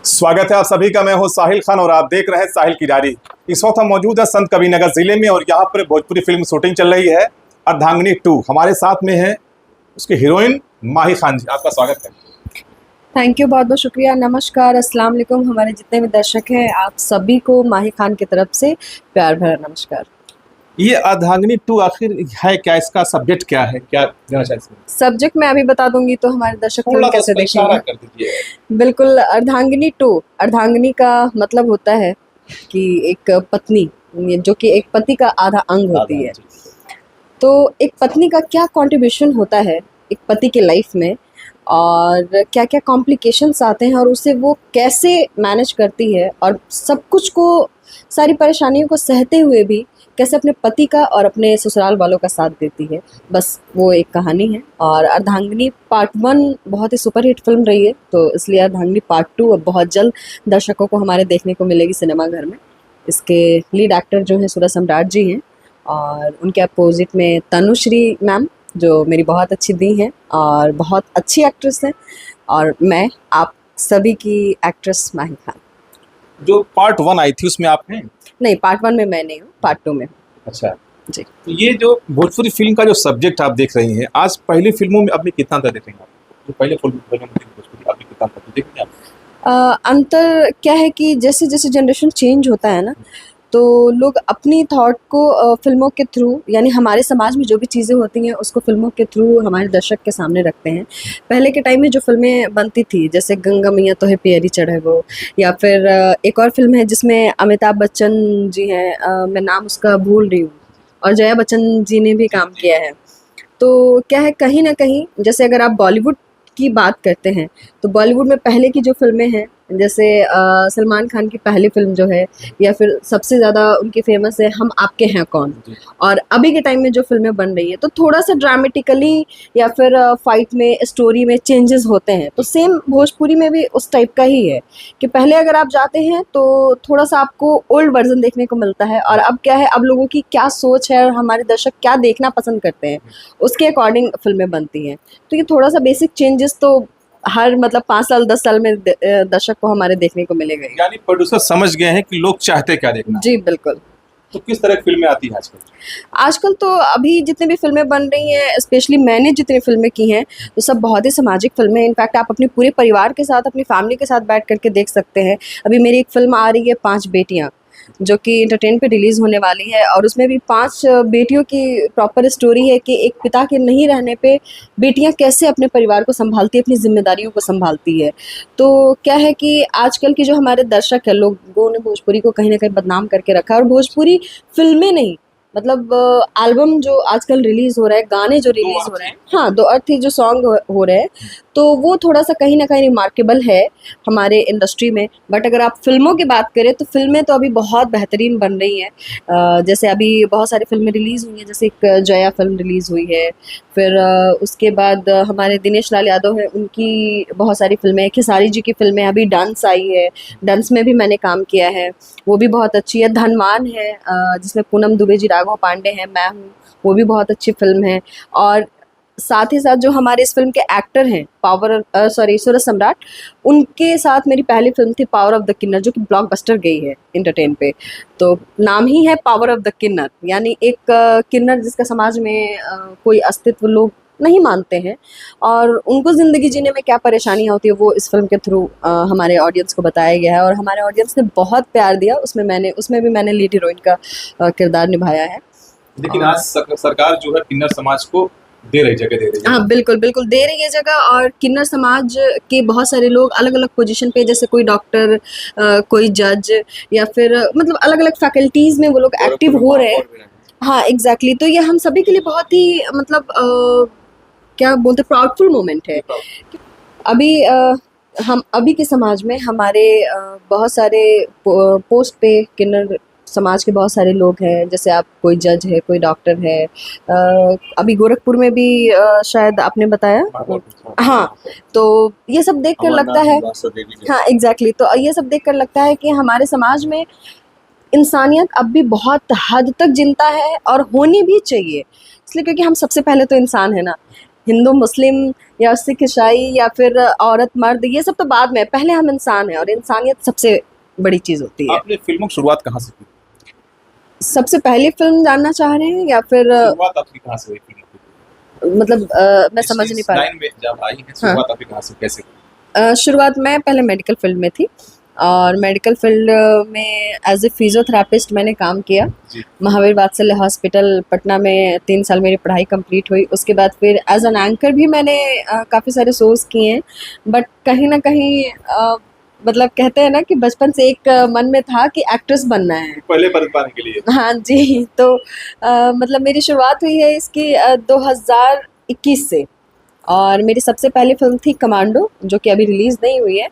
स्वागत है आप सभी का। मैं हूं साहिल खान और आप देख रहे हैं साहिल की डायरी। इस वक्त हम मौजूद है संत कबीरनगर जिले में और यहाँ पर भोजपुरी फिल्म शूटिंग चल रही है अर्धांगिनी 2। हमारे साथ में है उसकी हीरोइन माही खान जी। आपका स्वागत है। थैंक यू, बहुत बहुत शुक्रिया। नमस्कार, अस्सलाम वालेकुम। हमारे जितने भी दर्शक हैं आप सभी को माही खान की तरफ से प्यार भरा नमस्कार। ये अर्धांगिनी 2 आखिर है क्या? इसका सब्जेक्ट क्या है? क्या देना चाहिए इसमें? सब्जेक्ट मैं अभी बता दूंगी तो हमारे दर्शक फिल्म थोड़ा सा कैसे इशारा देखेंगे। कर दीजिए। बिल्कुल। अर्धांगिनी 2, अर्धांगिनी का मतलब होता है कि एक पत्नी, जो कि एक पति का आधा अंग होती है। तो एक पत्नी का क्या कंट्रीब्यूशन होता है एक पति के लाइफ में और क्या क्या कॉम्प्लिकेशंस आते हैं और उसे वो कैसे मैनेज करती है और सब कुछ को, सारी परेशानियों को सहते हुए भी कैसे अपने पति का और अपने ससुराल वालों का साथ देती है। बस वो एक कहानी है। और अर्धांगिनी पार्ट 1 बहुत ही सुपरहिट फिल्म रही है, तो इसलिए अर्धांगिनी पार्ट 2 अब बहुत जल्द दर्शकों को हमारे देखने को मिलेगी सिनेमाघर में। इसके लीड एक्टर जो हैं सूरज सम्राट जी हैं और उनके अपोजिट में तनुश्री मैम, जो मेरी बहुत अच्छी दी हैं और बहुत अच्छी एक्ट्रेस हैं, और मैं आप सभी की एक्ट्रेस माही खान। जो पार्ट 1 आई थी उसमें आप हैं? नहीं, पार्ट 1 में मैं नहीं हूँ, पार्ट 2 में हूँ। अच्छा जी। तो ये जो भोजपुरी फिल्म का जो सब्जेक्ट आप देख रही हैं, आज पहली फिल्मों में अभी कितना अंतर देखेंगे आप? जो पहले फिल्म भोजपुरी अभी कितना अंतर देखेंगे आप? अंतर क्या है कि जैसे जैसे जनरेशन चेंज होता है ना, तो लोग अपनी थॉट को फिल्मों के थ्रू, यानी हमारे समाज में जो भी चीज़ें होती हैं उसको फिल्मों के थ्रू हमारे दर्शक के सामने रखते हैं। पहले के टाइम में जो फिल्में बनती थी, जैसे गंगा मैया तो है पियरी चढ़े वो, या फिर एक और फिल्म है जिसमें अमिताभ बच्चन जी हैं, मैं नाम उसका भूल रही हूँ, और जया बच्चन जी ने भी काम किया है। तो क्या है, कहीं ना कहीं जैसे अगर आप बॉलीवुड की बात करते हैं तो बॉलीवुड में पहले की जो फिल्में हैं, जैसे सलमान खान की पहली फिल्म जो है, या फिर सबसे ज़्यादा उनकी फेमस है हम आपके हैं कौन, और अभी के टाइम में जो फिल्में बन रही है तो थोड़ा सा ड्रामेटिकली या फिर फाइट में, स्टोरी में चेंजेस होते हैं। तो सेम भोजपुरी में भी उस टाइप का ही है कि पहले अगर आप जाते हैं तो थोड़ा सा आपको ओल्ड वर्जन देखने को मिलता है, और अब क्या है, अब लोगों की क्या सोच है और हमारे दर्शक क्या देखना पसंद करते हैं उसके अकॉर्डिंग फिल्में बनती हैं। तो ये थोड़ा सा बेसिक चेंजेस तो हर 5 साल 10 साल में दर्शक को हमारे देखने को मिलेगा ही। यानी प्रोड्यूसर समझ गए हैं कि लोग चाहते क्या देखना। जी बिल्कुल। तो किस तरह की फिल्में आती हैं आजकल? आजकल तो अभी जितने भी फिल्में बन रही हैं, स्पेशली मैंने जितनी फिल्में की हैं तो सब बहुत ही सामाजिक फिल्में हैं। इनफैक्ट आप अपने पूरे परिवार के साथ, अपनी फैमिली के साथ बैठ करके देख सकते हैं। अभी मेरी एक फिल्म आ रही है 5 बेटियाँ, जो कि इंटरटेन पे रिलीज़ होने वाली है, और उसमें भी 5 बेटियों की प्रॉपर स्टोरी है कि एक पिता के नहीं रहने पे बेटियां कैसे अपने परिवार को संभालती है, अपनी जिम्मेदारियों को संभालती है। तो क्या है कि आजकल के जो हमारे दर्शक हैं, लोगों ने भोजपुरी को कहीं ना कहीं बदनाम करके रखा है, और भोजपुरी फिल्में नहीं, एल्बम जो आजकल रिलीज़ हो रहा है, गाने जो रिलीज़ हो रहे हैं, हाँ, दो अर्थी जो सॉन्ग हो रहे हैं, तो वो थोड़ा सा कहीं ना कहीं रिमार्केबल है हमारे इंडस्ट्री में। बट अगर आप फिल्मों की बात करें तो फिल्में तो अभी बहुत बेहतरीन बन रही हैं। जैसे अभी बहुत सारी फिल्में रिलीज़ हुई हैं, जैसे एक जया फिल्म रिलीज़ हुई है, फिर उसके बाद हमारे दिनेश लाल यादव हैं, उनकी बहुत सारी फिल्में, खेसारी जी की फिल्में, अभी डांस आई है, डांस में भी मैंने काम किया है, वो भी बहुत अच्छी है। धनमान है, जिसमें पूनम दुबे जी, राघव पांडे हैं, मैं हूँ, वो भी बहुत अच्छी फिल्म है। और साथ ही साथ जो हमारे इस फिल्म के एक्टर हैं, सूरज सम्राट, उनके साथ मेरी पहली फिल्म थी पावर ऑफ द किन्नर, जो कि ब्लॉकबस्टर गई है इंटरटेन पे। तो नाम ही है पावर ऑफ द किन्नर, यानी एक किन्नर जिसका समाज में कोई अस्तित्व लोग नहीं मानते हैं, और उनको ज़िंदगी जीने में क्या परेशानियाँ होती है वो इस फिल्म के थ्रू हमारे ऑडियंस को बताया गया है, और हमारे ऑडियंस ने बहुत प्यार दिया। उसमें भी मैंने लीड हीरोइन का किरदार निभाया है। लेकिन आज सरकार जो है किन्नर समाज को दे रही, जगह दे रही है। हाँ बिल्कुल बिल्कुल, दे रही है जगह, और किन्नर समाज के बहुत सारे लोग अलग अलग पोजीशन पे, जैसे कोई डॉक्टर, कोई जज, या फिर अलग अलग फैकल्टीज़ में वो लोग एक्टिव हो रहे हैं। हाँ एग्जैक्टली। तो ये हम सभी के लिए बहुत ही क्या बोलते, प्राउडफुल मोमेंट है। अभी हम अभी के समाज में हमारे बहुत सारे पोस्ट पे किन्नर समाज के बहुत सारे लोग हैं, जैसे आप, कोई जज है, कोई डॉक्टर है। अभी गोरखपुर में भी शायद आपने बताया, हाँ, तो ये सब देख कर लगता है, हाँ एग्जैक्टली, तो ये सब देख कर लगता है कि हमारे समाज में इंसानियत अब भी बहुत हद तक जिंदा है, और होनी भी चाहिए, इसलिए क्योंकि हम सबसे पहले तो इंसान है ना। हिंदू मुस्लिम या सिख ईसाई या फिर औरत मर्द, ये सब तो बाद में, पहले हम इंसान हैं और इंसानियत सबसे बड़ी चीज़ होती है। आपने फिल्मों की शुरुआत कहाँ से की? सबसे पहली फिल्म जानना चाह रहे हैं या फिर शुरुआत आपकी कहाँ से हुई फिल्म की? मतलब मैं समझ नहीं पा रही। लाइन में जब आई है, शुरुआत आपकी कहाँ से, कैसे? शुरुआत में पहले मेडिकल फील्ड में थी और मेडिकल फील्ड में एज ए फिजियोथेरापिस्ट मैंने काम किया। जी। महावीर वात्सल्य हॉस्पिटल पटना में 3 साल मेरी पढ़ाई कंप्लीट हुई। उसके बाद फिर एज एन एंकर भी मैंने काफ़ी सारे शोज़ किए हैं, बट कहीं ना कहीं मतलब कहते हैं ना कि बचपन से एक मन में था कि एक्ट्रेस बनना है। पहले बन पाने के लिए। हाँ जी, तो मतलब मेरी शुरुआत हुई है इसकी 2021 से और मेरी सबसे पहली फिल्म थी कमांडो, जो कि अभी रिलीज़ नहीं हुई है।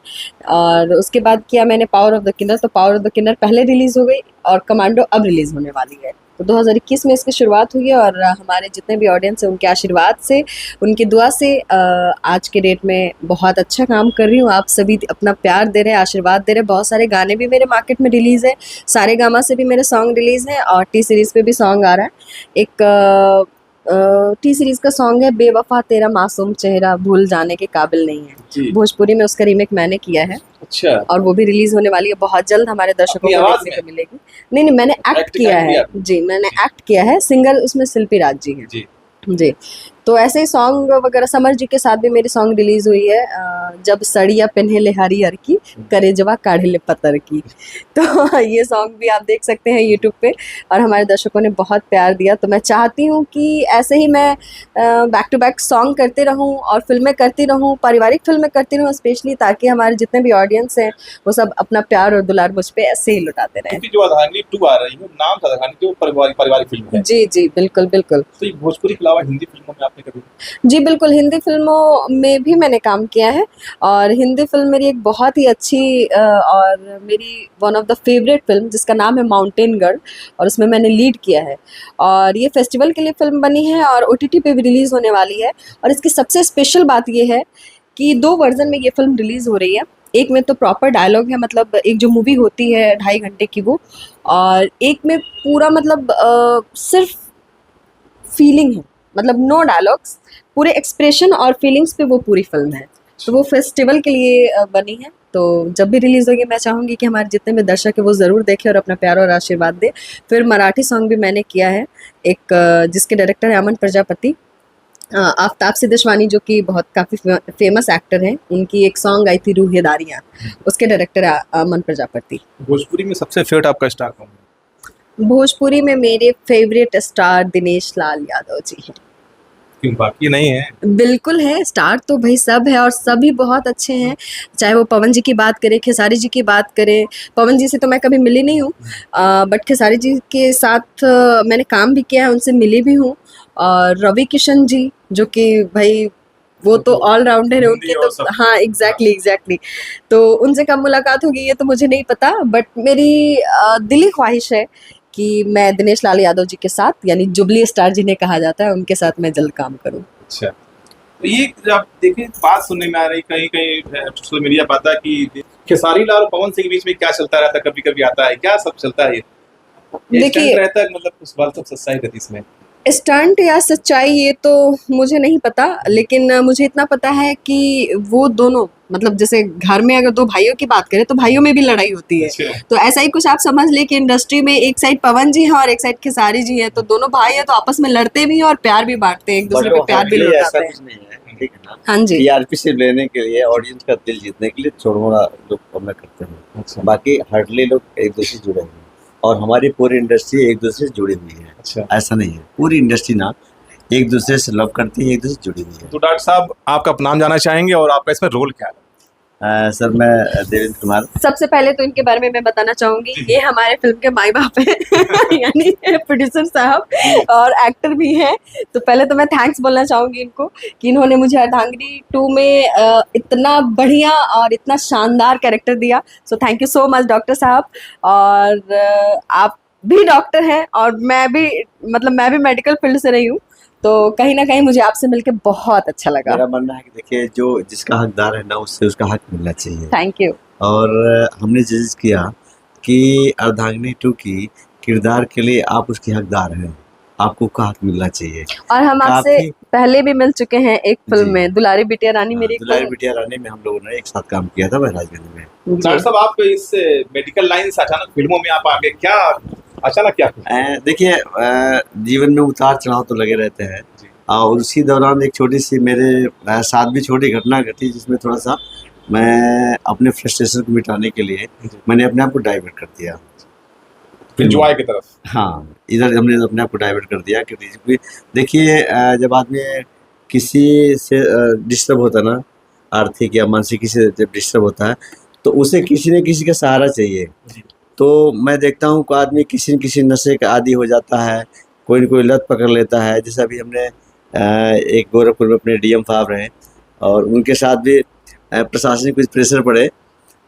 और उसके बाद किया मैंने पावर ऑफ द किन्नर, तो पावर ऑफ द किन्नर पहले रिलीज़ हो गई और कमांडो अब रिलीज़ होने वाली है। तो 2021 में इसकी शुरुआत हुई है और हमारे जितने भी ऑडियंस हैं उनके आशीर्वाद से, उनकी दुआ से आज के डेट में बहुत अच्छा काम कर रही हूँ। आप सभी अपना प्यार दे रहे हैं, आशीर्वाद दे रहे हैं। बहुत सारे गाने भी मेरे मार्केट में रिलीज़ है, सारे गामा से भी मेरे सॉन्ग रिलीज़ हैं और टी सीरीज़ पे भी सॉन्ग आ रहा है। एक टी सीरीज़ का सॉन्ग है बेवफा तेरा मासूम चेहरा भूल जाने के काबिल नहीं है, जी। भोजपुरी में उसका रीमेक मैंने किया है अच्छा। और वो भी रिलीज होने वाली है बहुत जल्द, हमारे दर्शकों अपनी को आवाज देखने को मिलेगी। नहीं नहीं, मैंने एक्ट किया है जी, मैंने एक्ट किया है। सिंगर उसमें शिल्पी राज जी हैं जी। जी। तो ऐसे ही सॉन्ग वगैरह, समर जी के साथ भी मेरी सॉन्ग रिलीज हुई है, जब सड़िया पेन्हे ले हरियर की करेजवा काढ़े ले पतर की। तो ये सॉन्ग भी आप देख सकते हैं यूट्यूब पे और हमारे दर्शकों ने बहुत प्यार दिया। तो मैं चाहती हूँ कि ऐसे ही मैं बैक टू बैक सॉन्ग करते रहूँ और फिल्में करती रहूँ, पारिवारिक फिल्में करती रहूँ स्पेशली, ताकि हमारे जितने भी ऑडियंस हैं वो सब अपना प्यार और दुलार मुझ पे ऐसे ही लुटाते रहें। क्योंकि जो अर्धांगिनी 2 आ रही है, नाम था अर्धांगिनी, जो पारिवारिक फिल्म है। जी जी, बिल्कुल बिल्कुल। तो ये भोजपुरी के अलावा हिंदी फिल्मों में आपने कभी? जी बिल्कुल, हिंदी फ़िल्मों में भी मैंने काम किया है और हिंदी फ़िल्म मेरी एक बहुत ही अच्छी और मेरी one of the favourite film जिसका नाम है माउंटेन गर्ल, और उसमें मैंने लीड किया है और ये फेस्टिवल के लिए फ़िल्म बनी है और ओटीटी पे भी रिलीज़ होने वाली है। और इसकी सबसे स्पेशल बात ये है कि 2 वर्ज़न में ये फ़िल्म रिलीज़ हो रही है। एक में तो प्रॉपर डायलॉग है, मतलब एक जो मूवी होती है 2.5 घंटे की वो, और एक में पूरा मतलब सिर्फ फीलिंग है, मतलब नो डायलॉग्स, पूरे एक्सप्रेशन और फीलिंग्स पे वो पूरी फिल्म है। तो वो फेस्टिवल के लिए बनी है। तो जब भी रिलीज़ होगी मैं चाहूँगी कि हमारे जितने भी दर्शक हैं वो ज़रूर देखें और अपना प्यार और आशीर्वाद दें। फिर मराठी सॉन्ग भी मैंने किया है एक, जिसके डायरेक्टर है अमन प्रजापति। आफ्ताब सिद्धेश्वानी जो कि बहुत काफ़ी फेमस एक्टर हैं, उनकी एक सॉन्ग आई थी रूहेदारियाँ, उसके डायरेक्टर है अमन प्रजापति। भोजपुरी में सबसे फेवरेट आपका स्टार कौन है? भोजपुरी में मेरे फेवरेट स्टार दिनेश लाल यादव जी हैं। क्यों बाकी नहीं है? बिल्कुल है, स्टार तो भाई सब है और सभी बहुत अच्छे हैं। चाहे वो पवन जी की बात करें, खेसारी जी की बात करें। पवन जी से तो मैं कभी मिली नहीं हूँ, बट खेसारी जी के साथ मैंने काम भी किया है, उनसे मिली भी हूँ। और रवि किशन जी जो कि भाई वो तो ऑलराउंडर है, उनकी तो हाँ एग्जैक्टली। तो उनसे कब मुलाकात होगी ये तो मुझे नहीं पता, बट मेरी दिली ख्वाहिश है कि मैं दिनेश लाल यादव जी के साथ, यानी जुबली स्टार जिन्हें कहा जाता है, उनके साथ मैं जल्द काम करूं। अच्छा, तो ये जब आप देखें बात सुनने में आ रही, कहीं कहीं सोशल मीडिया पर आता कि खेसारी लाल और पवन सिंह के बीच में क्या चलता रहता है, कभी कभी आता है, क्या सब चलता है? ये देखिए, रहता है, मतलब उस बात सब सच्चाई रहती इसमें? स्टंट या सच्चाई ये तो मुझे नहीं पता, लेकिन मुझे इतना पता है कि वो दोनों, मतलब जैसे घर में अगर 2 भाइयों की बात करें तो भाइयों में भी लड़ाई होती है। तो ऐसा ही कुछ आप समझ ले कि इंडस्ट्री में एक साइड पवन जी हैं और एक साइड खेसारी जी हैं, तो दोनों भाई हैं तो आपस में लड़ते भी हैं और प्यार भी बांटते हैं, एक दूसरे पे प्यार भी लुटाते हैं। कुछ नहीं है, ठीक है ना? हाँ जी, टीआरपी से लेने के लिए, ऑडियंस का दिल जीतने के लिए थोड़ा लोग कमेंट करते हैं। अच्छा। बाकी हार्डली लोग एक दूसरे से जुड़े हुए हैं और हमारी पूरी इंडस्ट्री एक दूसरे से जुड़ी हुई है। अच्छा, ऐसा नहीं है, पूरी इंडस्ट्री ना एक दूसरे से लव करती है, एक दूसरे से जुड़ी हुई है। तो डॉक्टर साहब आपका नाम जानना चाहेंगे और आपका इसमें रोल क्या है? सर मैं देवेंद्र कुमार। सबसे पहले तो इनके बारे में मैं बताना चाहूंगी, ये हमारे फिल्म के माई बाप हैं यानी प्रोड्यूसर साहब और एक्टर भी हैं। तो पहले तो मैं थैंक्स बोलना चाहूंगी इनको कि इन्होंने मुझे अर्धांगिनी 2 में इतना बढ़िया और इतना शानदार कैरेक्टर दिया। So thank you so much doctor साहब। और आप भी डॉक्टर हैं और मैं भी, मतलब मैं भी मेडिकल फील्ड से रही हूँ, तो कहीं ना कहीं मुझे आपसे मिलकर बहुत अच्छा लगा। मेरा मानना है कि देखिए, जो जिसका हकदार है ना उससे उसका हक मिलना चाहिए। Thank you. और हमने जज किया कि अर्धांगिनी 2 की किरदार के लिए आप उसके हकदार हैं, आपको का हाथ मिलना चाहिए। और हम आपसे काफी पहले भी मिल चुके हैं एक फिल्म जी। में, दुलारी बिटिया रानी मेरी एक दुलारी फिल्म। बिटिया रानी में हम लोगों ने एक साथ काम किया था महाराजगंज में। जी। डॉक्टर साहब, आप इस मेडिकल लाइन से अचानक फिल्मों में आप आगे, क्या अचानक क्या हुआ? देखिए, जीवन में उतार चढ़ाव तो लगे रहते हैं, जी। और उसी दौरान एक छोटी सी मेरे साथ भी छोटी घटना घटी, जिसमें थोड़ा सा मैं अपने फ्रस्ट्रेशन को मिटाने के लिए जी। मैंने अपने आप को डाइवर्ट कर दिया। एंजॉय की तरफ। हाँ, इधर हमने अपने आप को डाइवर्ट कर दिया कि देखिए, जब आदमी किसी से डिस्टर्ब होता है ना, आर्थिक या मानसिक से जब डिस्टर्ब होता है, तो उसे किसी न किसी का सहारा चाहिए। जी। तो मैं देखता हूँ कि आदमी किसी न किसी नशे का आदी हो जाता है, कोई न कोई लत पकड़ लेता है। जैसे अभी हमने एक गोरखपुर में अपने डीएम साहब रहे, और उनके साथ भी प्रशासनिक कुछ प्रेशर पड़े,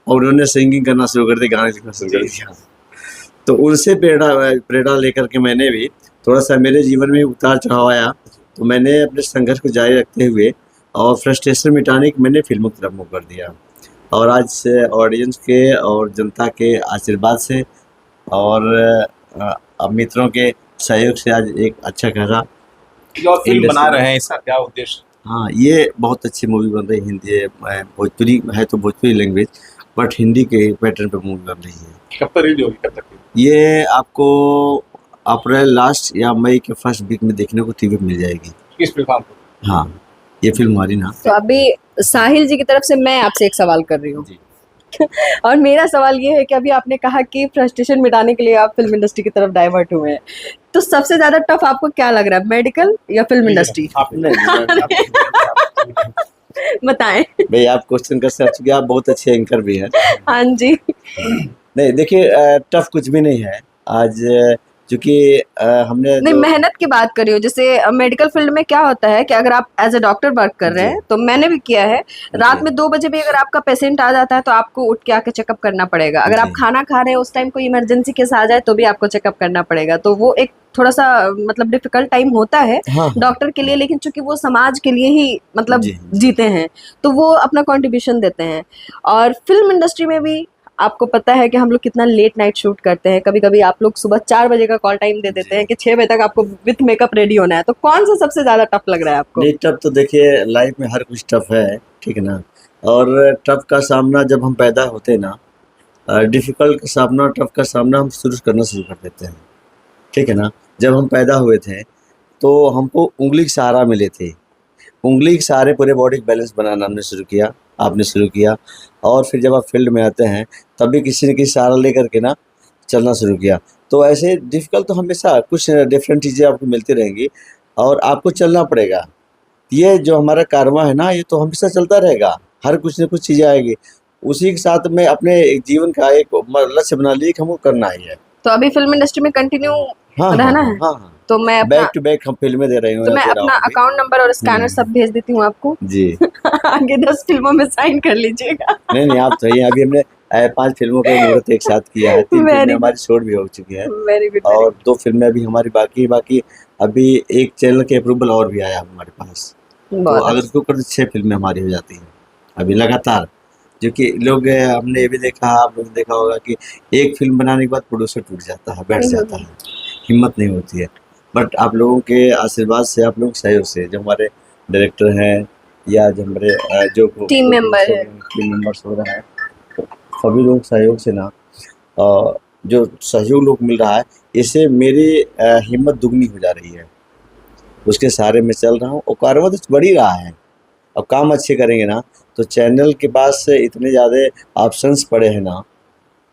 और उन्होंने सिंगिंग करना शुरू कर दिया, गाने लिखना शुरू कर दिया। तो उनसे प्रेरणा लेकर के मैंने भी थोड़ा-सा, मेरे जीवन में उतार चढ़ाव आया, तो मैंने अपने संघर्ष को जारी रखते हुए और फ्रस्ट्रेशन मिटाने की मैंने फ़िल्मों की तरफ मुँह कर दिया। और आज से ऑडियंस के और जनता के आशीर्वाद से और अब मित्रों के सहयोग से आज एक अच्छा खासा जो आप फिल्म बना इंडस्ट्री रहे हैं, इसका क्या उद्देश्य? हाँ, ये बहुत अच्छी मूवी बन रही है। हिंदी भोजपुरी है तो भोजपुरी लैंग्वेज, बट हिंदी के पैटर्न पे मूवी बन रही है। कब तक रिलीज होगी, कब तक? ये आपको अप्रैल लास्ट या मई के फर्स्ट वीक में देखने को टीवी पे मिल जाएगी। किस प्लेटफॉर्म पर? हाँ, ये फिल्म हमारी ना। तो अभी साहिल जी की तरफ से मैं आपसे एक सवाल कर रही हूँ। जी। और मेरा सवाल ये है कि अभी आपने कहा कि फ्रस्ट्रेशन मिटाने के लिए आप फिल्म इंडस्ट्री की तरफ डाइवर्ट हुए हैं, तो सबसे ज्यादा टफ आपको क्या लग रहा है, मेडिकल या फिल्म इंडस्ट्री? आप बताएं। भाई, आप क्वेश्चन कर सकते हैं, आप बहुत अच्छे एंकर भी हैं। हाँ जी। नहीं, देखिए, टफ कुछ भी नहीं है आज, क्योंकि हमने नहीं, मेहनत की बात कर रही हूँ। जैसे मेडिकल फील्ड में क्या होता है कि अगर आप एज अ डॉक्टर वर्क कर रहे हैं, तो मैंने भी किया है, रात जी। में 2 बजे भी अगर आपका पेशेंट आ जाता है तो आपको उठ के आके चेकअप करना पड़ेगा। अगर आप जी। खाना खा रहे हैं उस टाइम कोई इमरजेंसी केस आ जाए तो भी आपको चेकअप करना पड़ेगा। तो वो एक थोड़ा सा मतलब डिफिकल्ट टाइम होता है हाँ, डॉक्टर के लिए, लेकिन चूंकि वो समाज के लिए ही मतलब जी। जीते हैं, तो वो अपना कंट्रीब्यूशन देते हैं। और फिल्म इंडस्ट्री में भी आपको पता है कि हम लोग कितना लेट नाइट शूट करते हैं। कभी कभी आप लोग सुबह 4 बजे का कॉल टाइम दे देते हैं कि 6 बजे तक आपको विथ मेकअप रेडी होना है। तो कौन सा सबसे ज्यादा टफ लग रहा है आपको? नहीं, टफ तो देखिए लाइफ में हर कुछ टफ है, ठीक है ना। और टफ का सामना जब हम पैदा होते हैं ना, डिफिकल्ट का सामना, टफ का सामना हम शुरू करना शुरू कर देते हैं, ठीक है ना। जब हम पैदा हुए थे तो हमको उंगली के सहारा मिले थे, उंगली के सहारे पूरे बॉडी का बैलेंस बनाना हमने शुरू किया, आपने शुरू किया। और फिर जब आप फील्ड में आते हैं तब भी किसी न किसी सहारा लेकर के ना चलना शुरू किया। तो ऐसे डिफ़िकल्ट तो हमेशा कुछ डिफरेंट चीज़ें आपको मिलती रहेंगी, और आपको चलना पड़ेगा। ये जो हमारा कारवां है ना, ये तो हमेशा चलता रहेगा, हर कुछ न कुछ चीज़ें आएगी। उसी के साथ में अपने एक जीवन का एक लक्ष्य बना लिए कि हमको करना ही है। तो अभी फिल्म इंडस्ट्री में कंटिन्यू हाँ, रहना हाँ, है? हाँ, हाँ। तो मैं अपना बैक टू बैक हम फ़िल्में दे रहे हैं, तो मैं दे रहा अपना हूँ अभी। अकाउंट नंबर और स्कैनर सब भेज देती हूँ आपको। जी। आगे 10 फिल्मों में साइन कर लीजिएगा। नहीं, आप तो ये अभी हमने 5 फ़िल्मों का मुहूर्त एक साथ किया है, 3 Very फ़िल्में good. हमारी शूट भी हो चुकी है, वेरी गुड। और 2 फ़िल्में अभी हमारी बाकी अभी एक चैनल के अप्रूवल और भी आया हमारे पास। तो बहुत अगर उसको कर तो 6 फ़िल्में हमारी हो जाती हैं अभी लगातार। जो कि लोग हमने ये भी देखा, आप लोगों ने देखा होगा कि एक फ़िल्म बनाने के बाद प्रोड्यूसर टूट जाता है, बैठ जाता है, हिम्मत नहीं होती है। बट आप लोगों के आशीर्वाद से, आप लोगों के सहयोग से, जो हमारे डायरेक्टर हैं या जो हमारे जो टीम मेंबर है, टीम मेंबर्स वगैरह हैं, तो सभी लोग सहयोग से ना, जो सहयोग लोग मिल रहा है, इससे मेरी हिम्मत दुगनी हो जा रही है। उसके सहारे मैं चल रहा हूँ, और कारोबार तो बढ़ ही रहा है। अब काम अच्छे करेंगे ना, तो चैनल के पास इतने ज़्यादा ऑप्शंस पड़े हैं ना,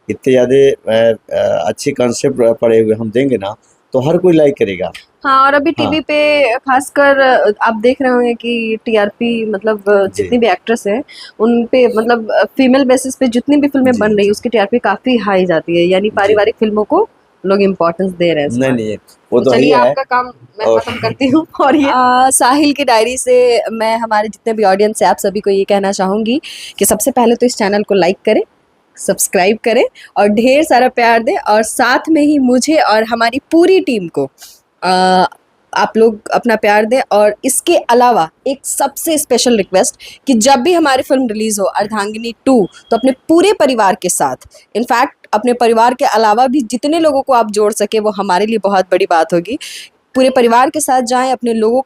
इतने ज़्यादा अच्छे कॉन्सेप्ट पड़े हुए हम देंगे ना, तो हर कोई लाइक करेगा। हाँ। और अभी हाँ। टीवी पे खासकर आप देख रहे होंगे कि टीआरपी मतलब जी। जितनी भी एक्ट्रेस हैं उन पे मतलब फीमेल बेसिस पे जितनी भी फिल्में जी, बन रही है जी। उसकी टीआरपी काफी हाई जाती है, यानी पारिवारिक फिल्मों को लोग इम्पोर्टेंस दे रहे हैं इस नहीं, बार। नहीं, वो तो तो चलिए है। आपका काम मैं और खत्म करती हूँ। और ये साहिल की डायरी से मैं हमारे जितने भी ऑडियंस है आप सभी को ये कहना चाहूँगी कि सबसे पहले तो इस चैनल को लाइक करें, सब्सक्राइब करें और ढेर सारा प्यार दें, और साथ में ही मुझे और हमारी पूरी टीम को आप लोग अपना प्यार दें। और इसके अलावा एक सबसे स्पेशल रिक्वेस्ट कि जब भी हमारी फिल्म रिलीज़ हो अर्धांगिनी 2, तो अपने पूरे परिवार के साथ, इनफैक्ट अपने परिवार के अलावा भी जितने लोगों को आप जोड़ सके वो हमारे लिए बहुत बड़ी बात होगी। पूरे परिवार के साथ जाएं, अपने लोगों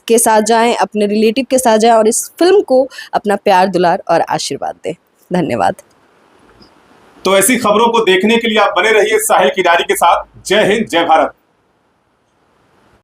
के साथ जाएं, अपने रिलेटिव के साथ जाएं और इस फिल्म को अपना प्यार दुलार और आशीर्वाद दें। धन्यवाद। तो ऐसी खबरों को देखने के लिए आप बने रहिए साहिल किरारी के साथ। जय हिंद, जय भारत।